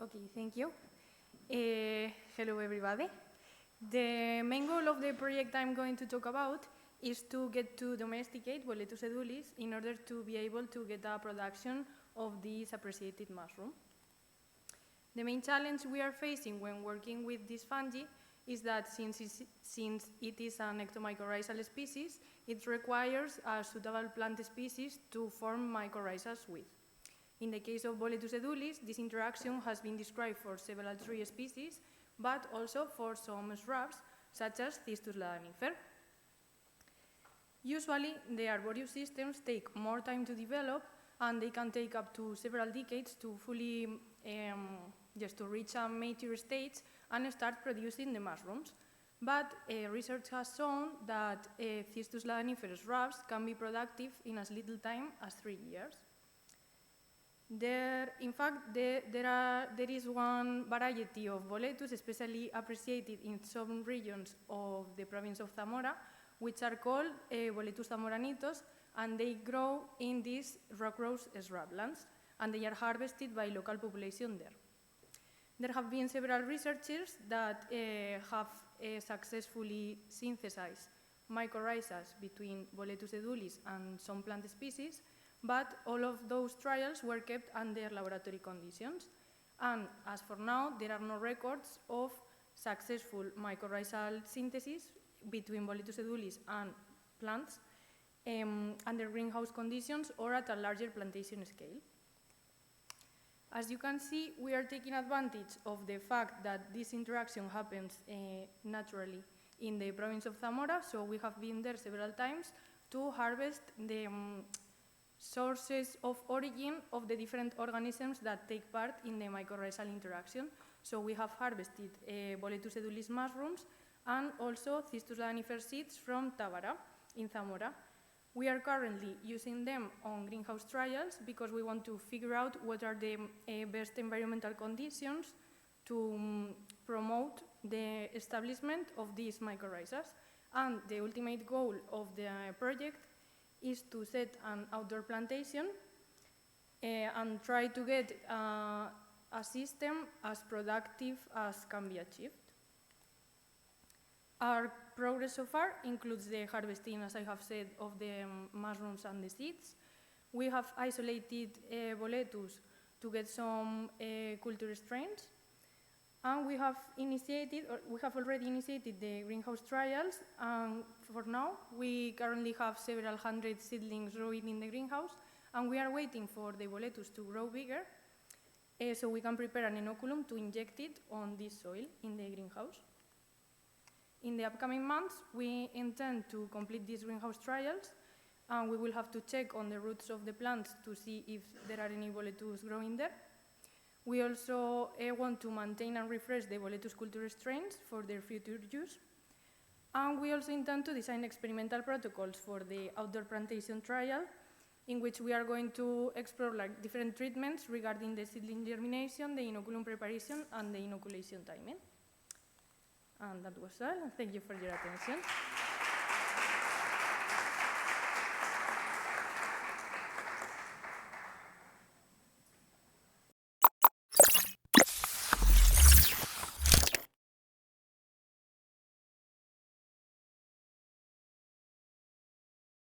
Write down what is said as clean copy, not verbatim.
Okay, thank you. Hello, everybody. The main goal of the project I'm going to talk about is to get to domesticate Boletus edulis in order to be able to get a production of this appreciated mushroom. The main challenge we are facing when working with this fungi is that since it is an ectomycorrhizal species, it requires a suitable plant species to form mycorrhizas with. In the case of Boletus edulis, this interaction has been described for several tree species, but also for some shrubs, such as Cistus ladanifer. Usually, the arboreous systems take more time to develop, and they can take up to several decades to fully just to reach a mature stage and start producing the mushrooms. But research has shown that Cistus ladanifer shrubs can be productive in as little time as 3 years. In fact, there is one variety of Boletus especially appreciated in some regions of the province of Zamora, which are called Boletus zamoranitos, and they grow in these rock rose shrublands, and they are harvested by local population there. There have been several researchers that have successfully synthesized mycorrhizas between Boletus edulis and some plant species, but all of those trials were kept under laboratory conditions. And as for now, there are no records of successful mycorrhizal synthesis between Boletus edulis and plants under greenhouse conditions or at a larger plantation scale. As you can see, we are taking advantage of the fact that this interaction happens naturally in the province of Zamora, so we have been there several times to harvest the sources of origin of the different organisms that take part in the mycorrhizal interaction. So we have harvested Boletus edulis mushrooms and also Cistus ladanifer seeds from Tábara in Zamora. We are currently using them on greenhouse trials because we want to figure out what are the best environmental conditions to promote the establishment of these mycorrhizas. And the ultimate goal of the project is to set an outdoor plantation and try to get a system as productive as can be achieved. Our progress so far includes the harvesting, as I have said, of the mushrooms and the seeds. We have isolated Boletus to get some culture strains, and we have already initiated the greenhouse trials. And for now, we currently have several hundred seedlings growing in the greenhouse, and we are waiting for the Boletus to grow bigger so we can prepare an inoculum to inject it on this soil in the greenhouse. In the upcoming months, we intend to complete these greenhouse trials, and we will have to check on the roots of the plants to see if there are any Boletus growing there. We also want to maintain and refresh the Boletus culture strains for their future use. And we also intend to design experimental protocols for the outdoor plantation trial, in which we are going to explore different treatments regarding the seedling germination, the inoculum preparation, and the inoculation timing. And that was all. Thank you for your attention.